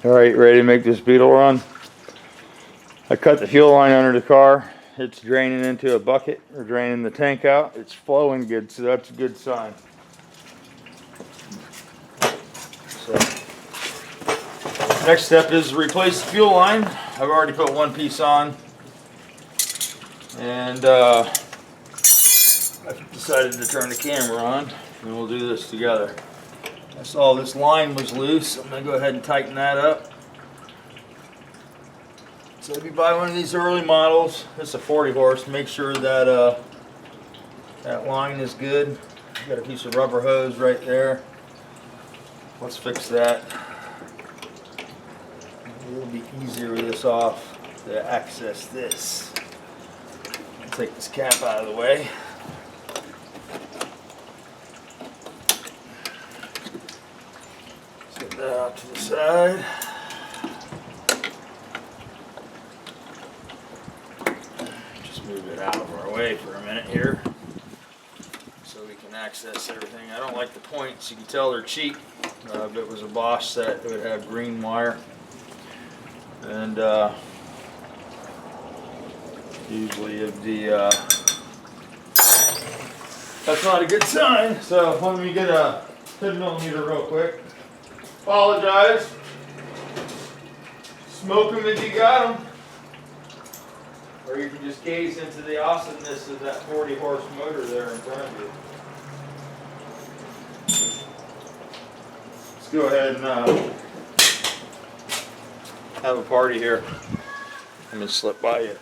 Alright, ready to make this Beetle run? I cut the fuel line under the car. It's draining into a bucket, or draining the tank out. It's flowing good, so that's a good sign. So, next step is replace the fuel line. I've already put one piece on. And I've decided to turn the camera on, and we'll do this together. I saw this line was loose. I'm going to go ahead and tighten that up. So if you buy one of these early models, it's a 40 horse, make sure that that line is good. You got a piece of rubber hose right there. Let's fix that. It'll be easier with this off to access this. I'll take this cap out of the way. Set that out to the side. Move it out of our way for a minute here so we can access everything. I don't like the points. You can tell they're cheap. If it was a Bosch set, it would have green wire. And usually if that's not a good sign. So let me get a 10mm real quick. Apologize. Smoke them if you got them. Or you can just gaze into the awesomeness of that 40 horse motor there in front of you. Let's go ahead and have a party here. Let me slip by you.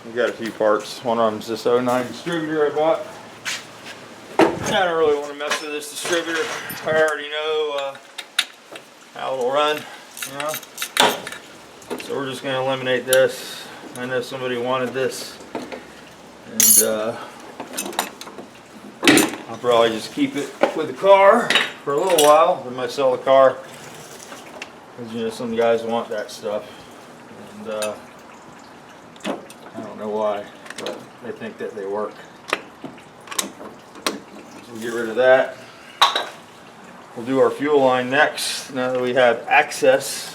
We got a few parts. One of them's this 09 distributor I bought. I don't really want to mess with this distributor. I already know how it'll run, you know. So we're just going to eliminate this. I know somebody wanted this, and I'll probably just keep it with the car for a little while. I might sell the car, because you know some guys want that stuff, and I don't know why, but they think that they work. So we'll get rid of that. We'll do our fuel line next. Now that we have access.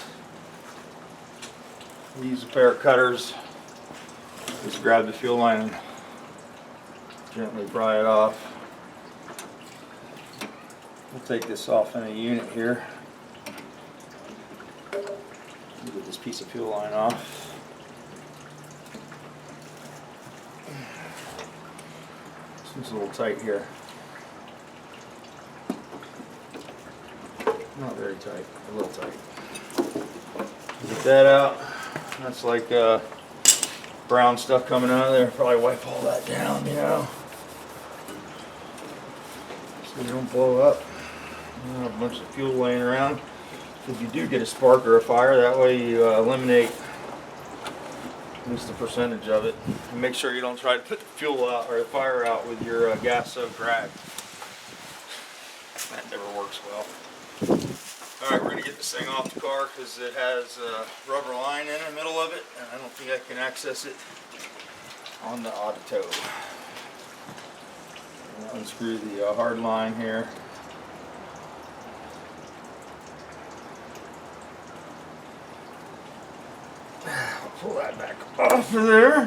We use a pair of cutters. Just grab the fuel line and gently pry it off. We'll take this off in a unit here. Get this piece of fuel line off. This one's a little tight here. Not very tight, a little tight. Get that out. That's like brown stuff coming out of there. Probably wipe all that down, you know, so you don't blow up. You know, a bunch of fuel laying around. If you do get a spark or a fire, that way you eliminate at least a percentage of it. And make sure you don't try to put the fuel out or the fire out with your gas-soaked rag. That never works well. Alright, we're going to get this thing off the car because it has a rubber line in the middle of it, and I don't think I can access it on the auto tow. Unscrew the hard line here. I'll pull that back off of there.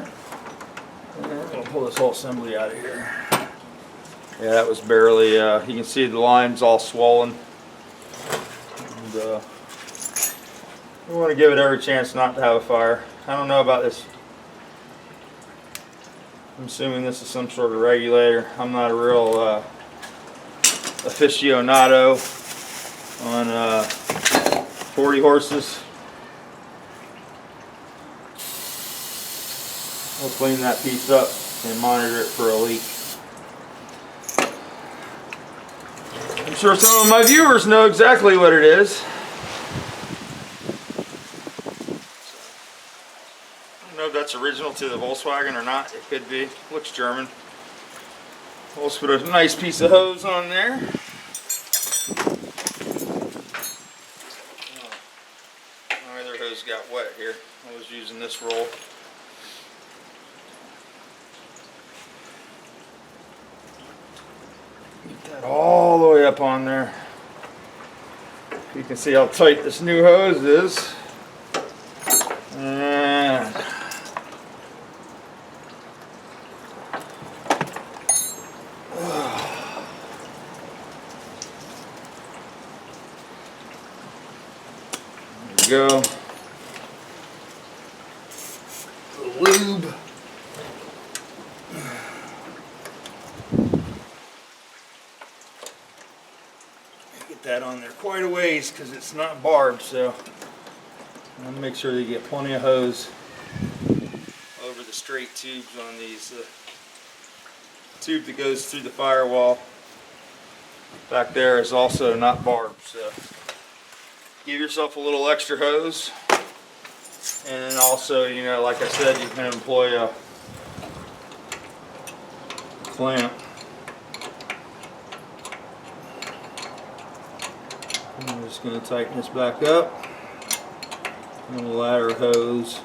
And then we're going to pull this whole assembly out of here. Yeah, that was barely, you can see the line's all swollen. We want to give it every chance not to have a fire. I don't know about this. I'm assuming this is some sort of regulator. I'm not a real aficionado on 40 horses. We'll clean that piece up and monitor it for a leak. I'm sure some of my viewers know exactly what it is. I don't know if that's original to the Volkswagen or not. It could be. Looks German. We'll just put a nice piece of hose on there. Oh, my other hose got wet here. I was using this roll. Get that all the way up on there. You can see how tight this new hose is. And there we go. The lube. Get that on there quite a ways because it's not barbed, so I'm gonna make sure they get plenty of hose over the straight tubes on these. Tube that goes through the firewall back there is also not barbed, so give yourself a little extra hose. And then also, you know, like I said, you can employ a clamp. I'm just going to tighten this back up. And a ladder hose.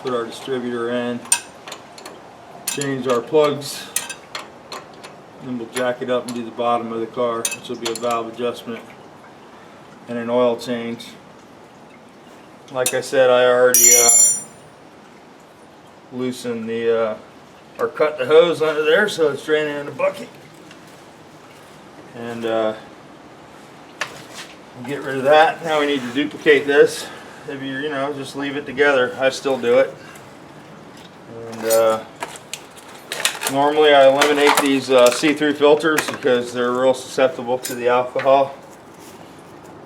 Put our distributor in. Change our plugs. Then we'll jack it up into the bottom of the car, which will be a valve adjustment and an oil change. Like I said, I already loosened the or cut the hose under there so it's draining in the bucket. And get rid of that. Now we need to duplicate this. If you know, just leave it together. I still do it. And normally I eliminate these see-through filters because they're real susceptible to the alcohol.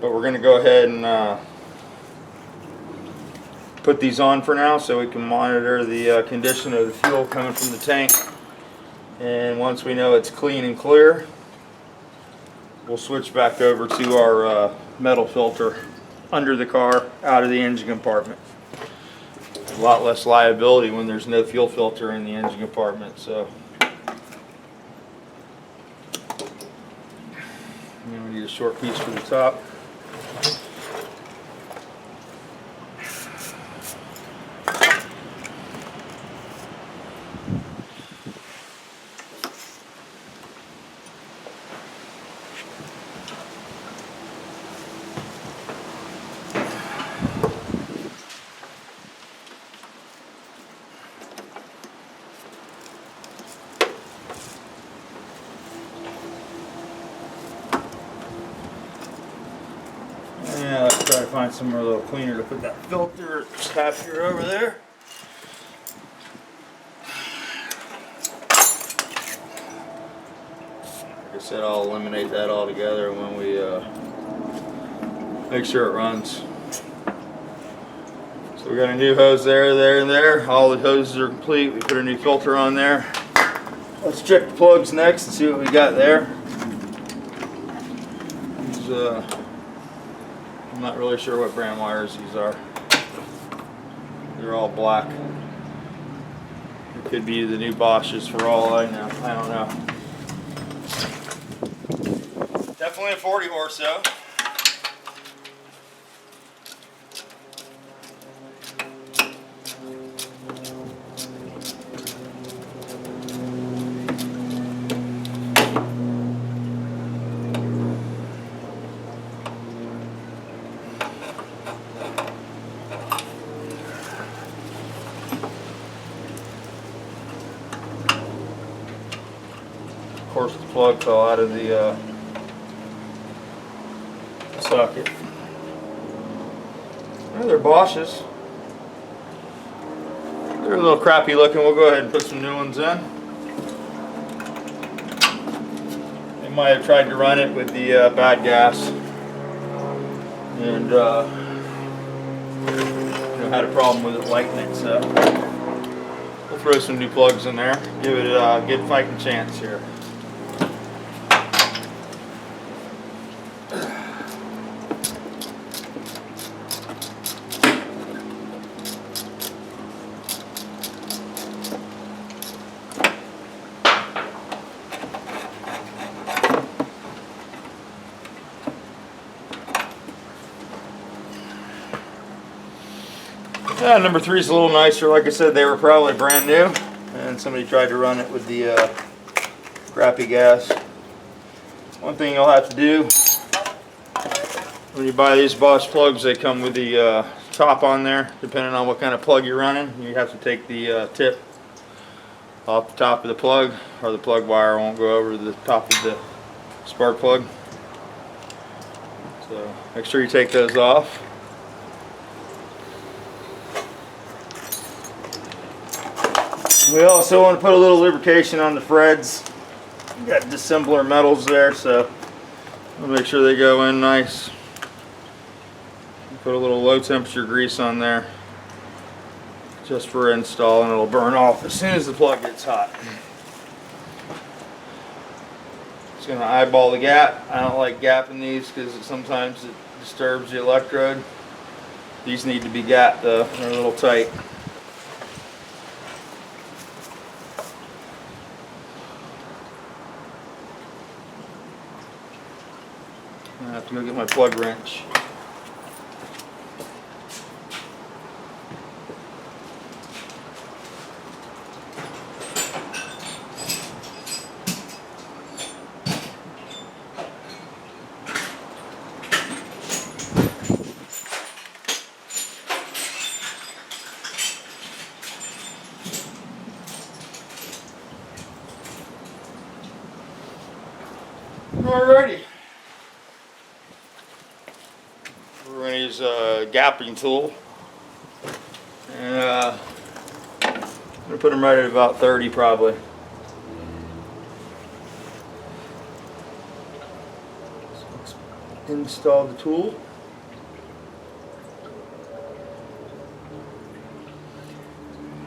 But we're going to go ahead and put these on for now so we can monitor the condition of the fuel coming from the tank. And once we know it's clean and clear, we'll switch back over to our metal filter under the car, out of the engine compartment. A lot less liability when there's no fuel filter in the engine compartment. So and we need a short piece for the top. Yeah, let's try to find somewhere a little cleaner to put that filter cap here over there. Like I said, I'll eliminate that altogether when we make sure it runs. So we got a new hose there, and there. All the hoses are complete. We put a new filter on there. Let's check the plugs next and see what we got there. These, I'm not really sure what brand wires these are. They're all black. It could be the new Bosch's for all I know. I don't know. Definitely a 40 horse though. Of course, the plug fell out of the socket. Oh, they're Bosch's. They're a little crappy looking. We'll go ahead and put some new ones in. They might have tried to run it with the bad gas and had a problem with it lighting it. So we'll throw some new plugs in there. Give it a good fighting chance here. Yeah, number 3 is a little nicer. Like I said, they were probably brand new, and somebody tried to run it with the crappy gas. One thing you'll have to do When you buy these Bosch plugs, they come with the top on there. Depending on what kind of plug you're running, you have to take the tip off the top of the plug, or the plug wire won't go over the top of the spark plug. So make sure you take those off. We also want to put a little lubrication on the threads. You got dissimilar metals there, so we'll make sure they go in nice. Put a little low temperature grease on there just for install, and it'll burn off as soon as the plug gets hot. Just going to eyeball the gap. I don't like gapping these because sometimes it disturbs the electrode. These need to be gapped though, they're a little tight. I have to go get my plug wrench. Alrighty. We're going to use a gapping tool. And I'm going to put them right at about 30 probably. So let's install the tool.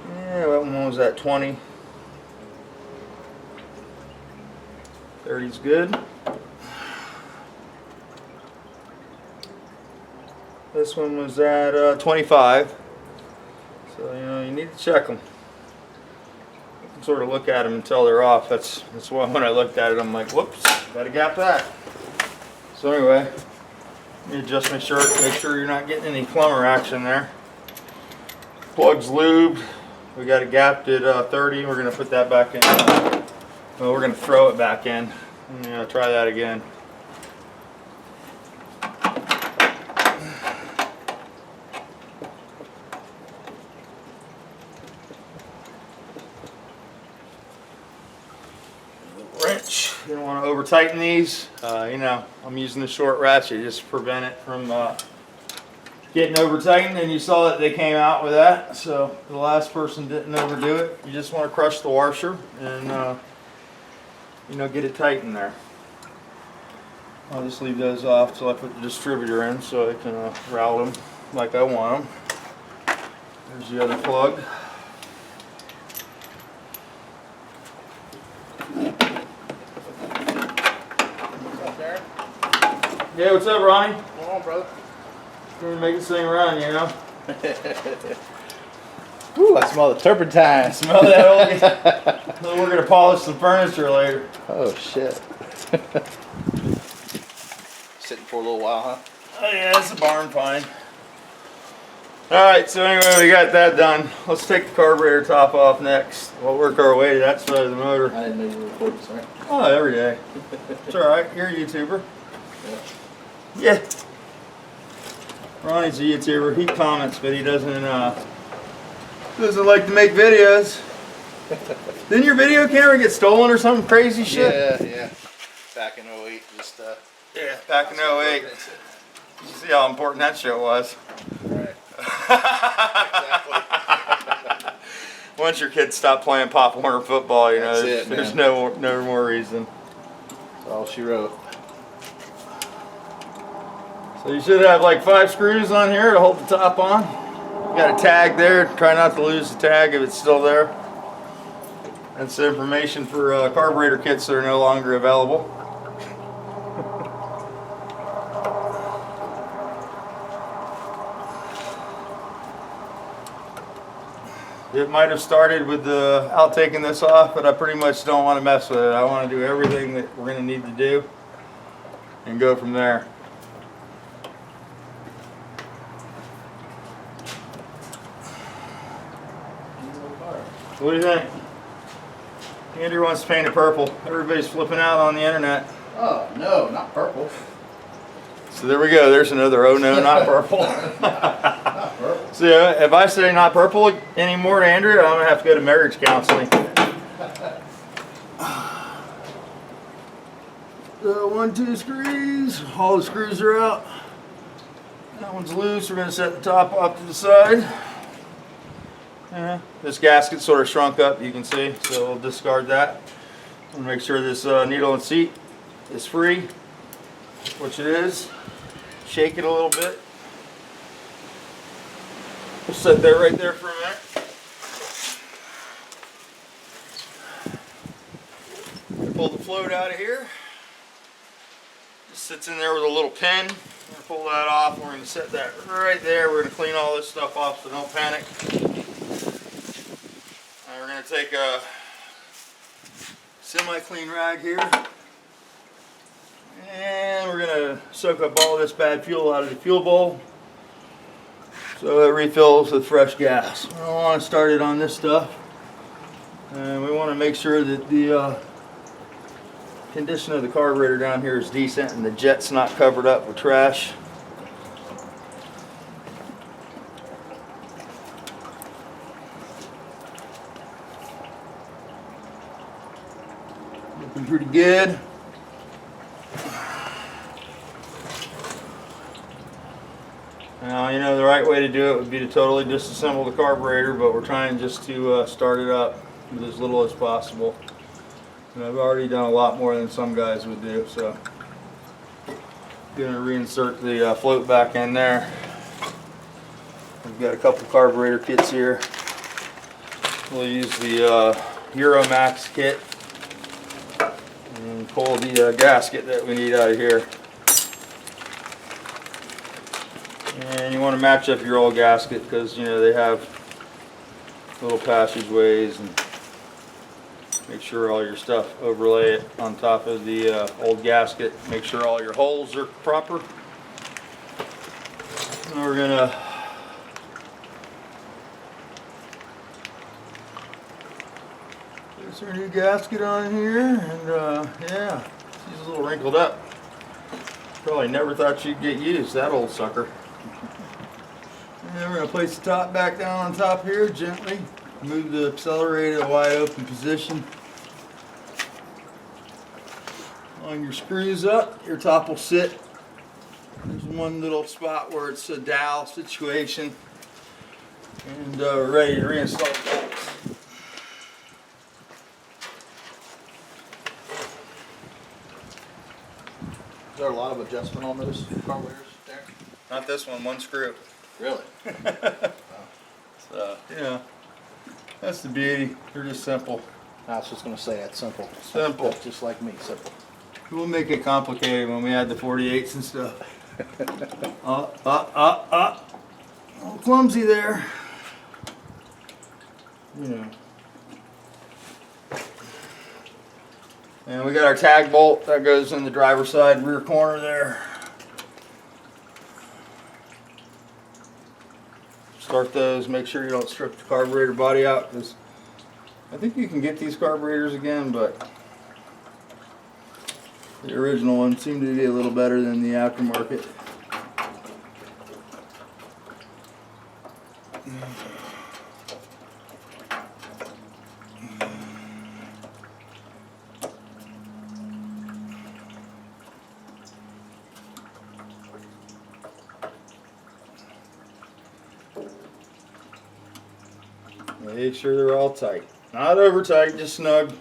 Yeah, what one was that? 20. 30 is good. This one was at 25. So, you know, you need to check them. You can sort of look at them until they're off. That's why when I looked at it, I'm like, whoops, gotta gap that. So anyway, you just make sure you're not getting any plumber action there. Plug's lubed. We got it gapped at 30. We're gonna put that back in. Well, we're gonna throw it back in. Yeah, try that again. Wrench. You don't want to over tighten these. You know, I'm using the short ratchet just to prevent it from getting over tightened, and you saw that they came out with that. So the last person didn't overdo it. You just want to crush the washer and you know, get it tight in there. I'll just leave those off till I put the distributor in so I can route them like I want them. There's the other plug. What's up, Darren? Yeah, what's up, Ronnie? What's going on, brother? We're gonna make this thing run, you know? Ooh, I smell the turpentine. Smell that old. We're gonna polish some furniture later. Oh shit. Sitting for a little while, huh? Oh yeah, it's a barn pine. Alright, so anyway, we got that done. Let's take the carburetor top off next. We'll work our way to that side of the motor. I didn't know you were recording, sorry. Oh, every day. It's alright, you're a YouTuber. Yeah. Ronnie's a YouTuber. He comments, but he doesn't like to make videos. Didn't your video camera get stolen or some crazy shit? Yeah. Back in 08, just Yeah, back in 08. You see how important that shit was. Right. Exactly. Once your kids stop playing Pop Warner football, you know, there's no more reason. That's all she wrote. So you should have like 5 screws on here to hold the top on. You got a tag there. Try not to lose the tag if it's still there. That's the information for carburetor kits that are no longer available. It might have started with out taking this off, but I pretty much don't want to mess with it. I want to do everything that we're going to need to do and go from there. What do you think? Andrew wants to paint it purple. Everybody's flipping out on the internet. Oh no, not purple. So there we go. There's another oh no, not purple. So if I say not purple anymore to Andrew, I'm gonna have to go to marriage counseling. So 1, 2 screws. All the screws are out. That one's loose. We're gonna set the top off to the side. This gasket sort of shrunk up, you can see, so we'll discard that. We'll make sure this needle and seat is free, which it is. Shake it a little bit. We'll set that right there for a minute. Pull the float out of here. Just sits in there with a little pin. We're gonna pull that off. We're gonna set that right there. We're gonna clean all this stuff off, so don't panic. We're going to take a semi-clean rag here, and we're going to soak up all this bad fuel out of the fuel bowl so it refills with fresh gas. We don't want to start it on this stuff, and we want to make sure that the condition of the carburetor down here is decent and the jet's not covered up with trash. Looking pretty good. Now, you know, the right way to do it would be to totally disassemble the carburetor, but we're trying just to start it up with as little as possible. And I've already done a lot more than some guys would do, so I'm going to reinsert the float back in there. We've got a couple carburetor kits here. We'll use the Euromax kit and pull the gasket that we need out of here. And you want to match up your old gasket because, you know, they have little passageways, and make sure all your stuff, overlay it on top of the old gasket. Make sure all your holes are proper. And we're gonna there's our new gasket on here, and yeah, she's a little wrinkled up. Probably never thought she'd get used, that old sucker. And we're going to place the top back down on top here gently. Move the accelerator to a wide open position. Line your screws up, your top will sit. There's one little spot where it's a dowel situation. And we're ready to reinstall the bolts. Is there a lot of adjustment on those carburetors there? Not this one screw. Really? So, yeah, that's the beauty. They're just simple. I was just going to say that's simple. Simple. That's just like me, simple. We'll make it complicated when we add the 48s and stuff. A little clumsy there. You know. And we got our tag bolt that goes in the driver's side rear corner there. Start those, make sure you don't strip the carburetor body out, because I think you can get these carburetors again, but the original ones seem to be a little better than the aftermarket. Make sure they're all tight. Not over tight, just snug.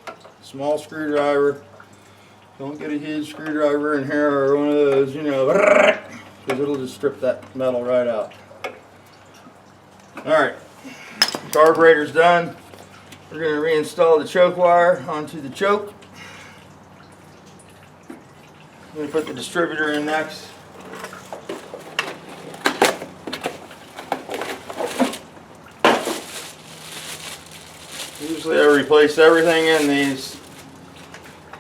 Small screwdriver. Don't get a huge screwdriver in here or one of those, you know, because it'll just strip that metal right out. Alright, carburetor's done. We're going to reinstall the choke wire onto the choke. I'm going to put the distributor in next. Usually I replace everything in these.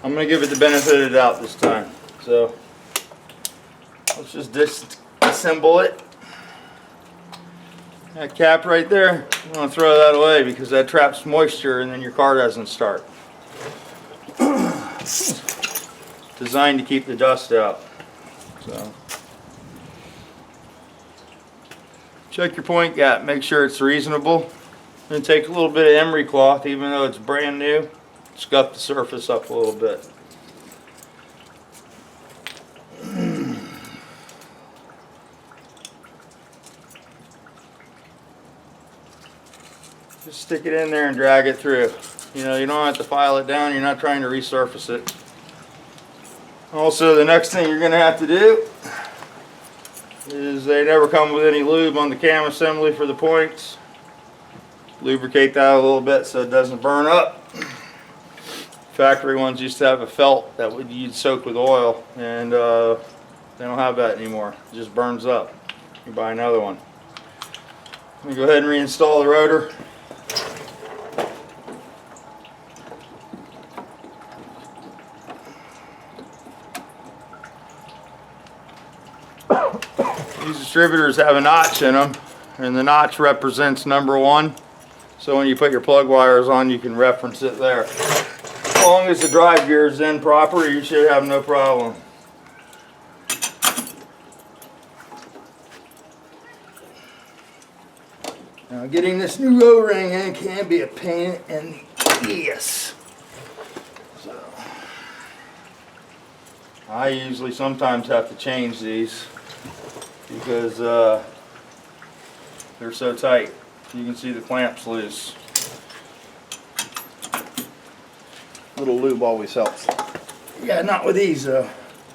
I'm going to give it the benefit of the doubt this time. So let's just disassemble it. That cap right there, I'm going to throw that away because that traps moisture and then your car doesn't start. Designed to keep the dust out. So Check your point gap, make sure it's reasonable. Then take a little bit of emery cloth, even though it's brand new, scuff the surface up a little bit. Just stick it in there and drag it through. You know, you don't have to file it down, you're not trying to resurface it. Also, the next thing you're going to have to do is they never come with any lube on the cam assembly for the points. Lubricate that a little bit so it doesn't burn up. Factory ones used to have a felt that you'd soak with oil, and they don't have that anymore. It just burns up. You buy another one. Let me go ahead and reinstall the rotor. These distributors have a notch in them, and the notch represents number 1. So when you put your plug wires on, you can reference it there. As long as the drive gear is in proper, you should have no problem. Now, getting this new O-ring in can be a pain in the ass. So, I usually sometimes have to change these because they're so tight. You can see the clamps loose. Little lube always helps. Yeah, not with these though.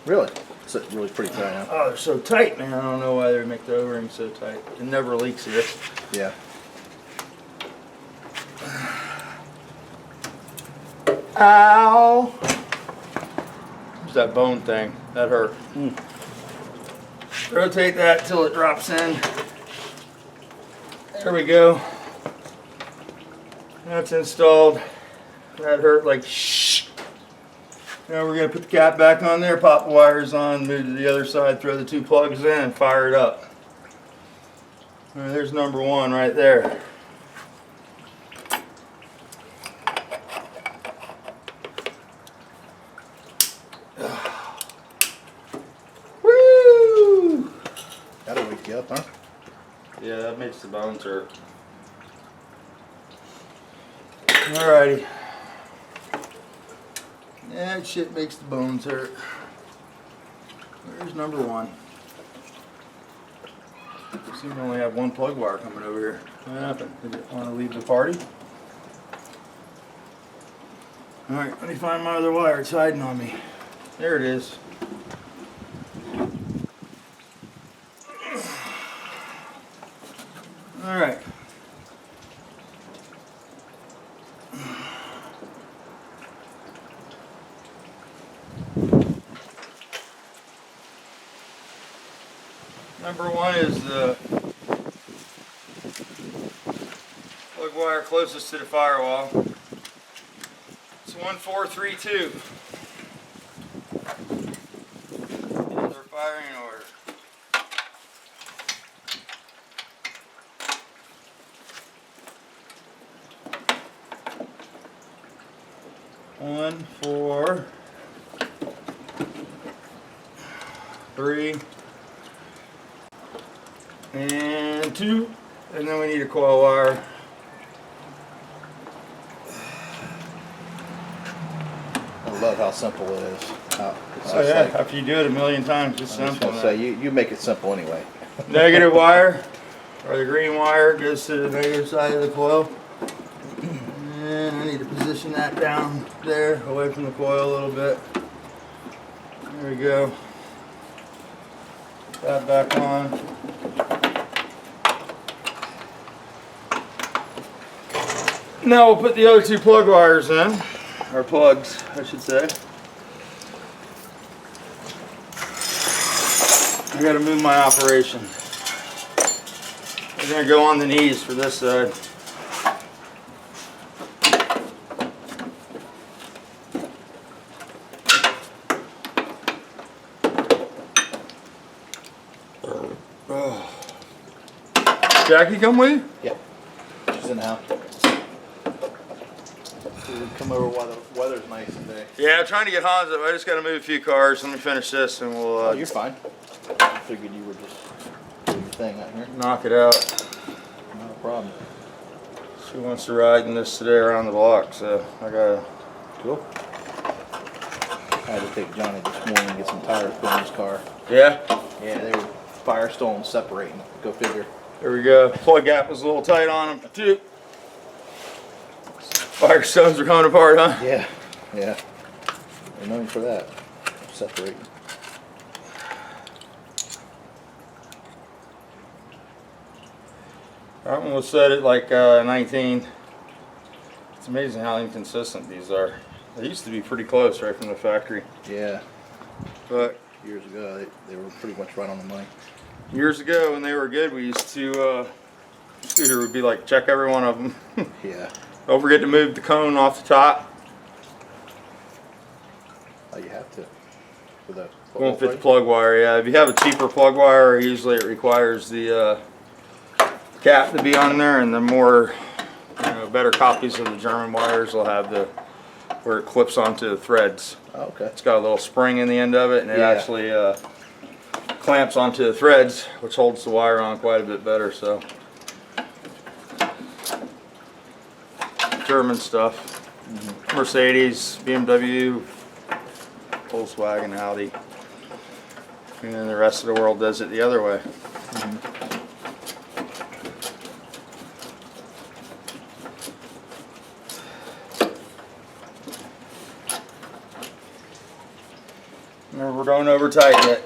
Really? It's really pretty tight, huh? Oh, they're so tight, man. I don't know why they make the O-ring so tight. It never leaks here. Yeah. Ow! There's that bone thing. That hurt. Rotate that till it drops in. There we go. That's installed. That hurt like shh. Now we're going to put the cap back on there, pop the wires on, move to the other side, throw the 2 plugs in, and fire it up. All right, there's number 1 right there. Woo! That'll wake you up, huh? Yeah, that makes the bones hurt. Alrighty. That shit makes the bones hurt. There's number 1. Seem to only have 1 plug wire coming over here. What happened? Did it want to leave the party? Alright, let me find my other wire. It's hiding on me. There it is. Alright. Number 1 is the plug wire closest to the firewall. It's 1432. These are firing order. One, 4, 3, and 2, and then we need a coil wire. I love how simple it is. So yeah, after you do it a million times, it's simple. Say you make it simple anyway. Negative wire, or the green wire, goes to the negative side of the coil. And I need to position that down there, away from the coil a little bit. There we go. Put that back on. Now we'll put the other 2 plug wires in, or plugs, I should say. I gotta move my operation. We're gonna go on the knees for this side. Jackie come with you? Yep. She's in the house. We'll come over while the weather's nice today. Yeah, I'm trying to get Hans up. I just got to move a few cars. Let me finish this and we'll... Oh, you're fine. I figured you were just doing thing out here. knock it out. Not a problem. She wants to ride in this today around the block, so I gotta. Cool. I had to take Johnny this morning and get some tires put in his car. Yeah, Yeah, they were Firestone separating. Go figure. there we go. Plug gap was a little tight on them too. Firestones are coming apart, huh? Yeah, yeah. They're known for that. Separating. That one was set at like 19. It's amazing how inconsistent these are. They used to be pretty close right from the factory. Yeah. But Years ago, they were pretty much right on the money. years ago when they were good, we used to, Scooter would be like, check every one of them. Yeah. Don't forget to move the cone off the top. Oh, you have to. For the Won't fit the plug wire, yeah. If you have a cheaper plug wire, usually it requires the cap to be on there, and the more, better copies of the German wires will have the where it clips onto the threads. Oh, okay. It's got a little spring in the end of it, and it Yeah. actually clamps onto the threads, which holds the wire on quite a bit better. So German stuff, Mercedes, BMW, Volkswagen, Audi, and then the rest of the world does it the other way. Remember, don't over tighten it.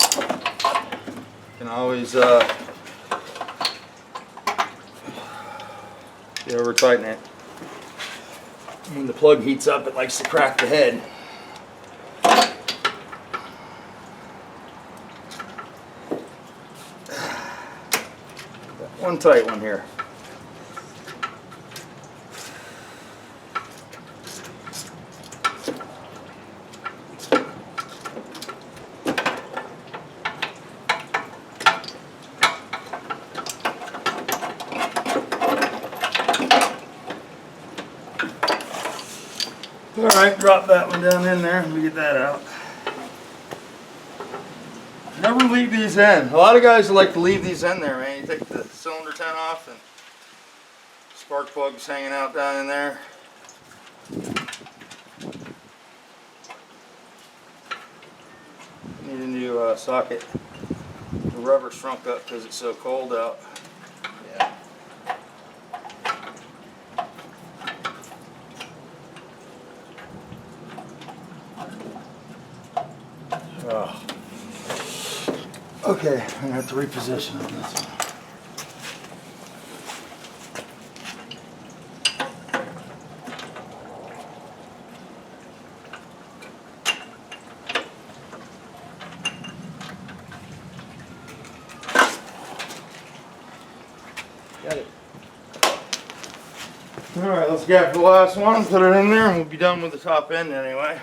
You can always over tighten it. When the plug heats up, it likes to crack the head. One tight one here. Alright, drop that one down in there. Let me get that out. Never leave these in. A lot of guys like to leave these in there, man. You take the cylinder tent off and spark plugs hanging out down in there. Need a new socket. The rubber shrunk up because it's so cold out. Yeah. Oh. Okay, I'm gonna have to reposition on this one. Got it. Alright, let's get the last one, put it in there, and we'll be done with the top end anyway.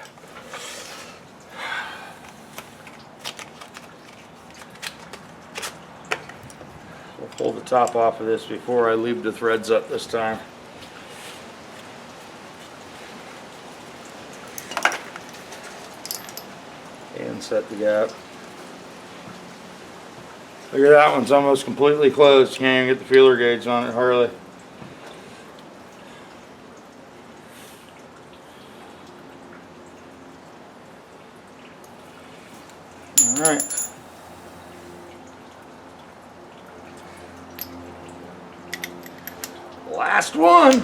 We'll pull the top off of this before I leave the threads up this time. And set the gap. Look at that one's almost completely closed. You can't even get the feeler gauge on it hardly. Alright. Last one.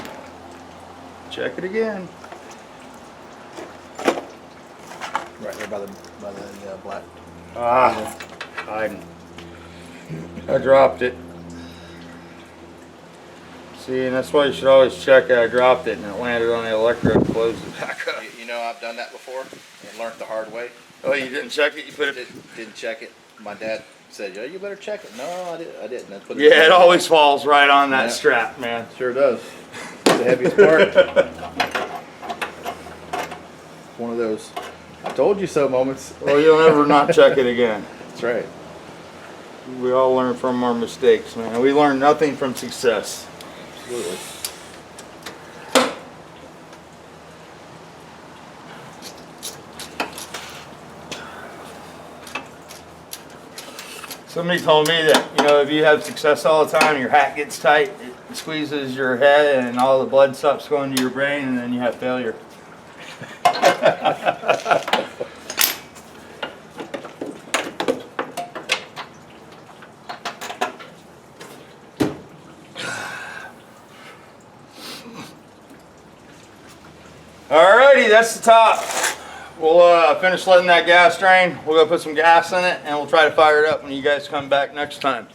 Check it again. Right there by the black. Ah, I dropped it. See, and that's why you should always check it. I dropped it and it landed on the electrode, closed it back up. You know, I've done that before and learned the hard way. Oh, you didn't check it? You put it... Didn't check it. My dad said, "Yeah, you better check it." No, I didn't. I put Yeah, it always falls right on that strap, man. Sure does. It's the heaviest part. One of those "I told you so" moments. Well, you'll never not check it again. That's right. We all learn from our mistakes, man. We learn nothing from success. Absolutely. Somebody told me that, you know, if you have success all the time, your hat gets tight, it squeezes your head and all the blood stops going to your brain and then you have failure. Alrighty, that's the top. We'll finish letting that gas drain. We'll go put some gas in it and we'll try to fire it up when you guys come back next time.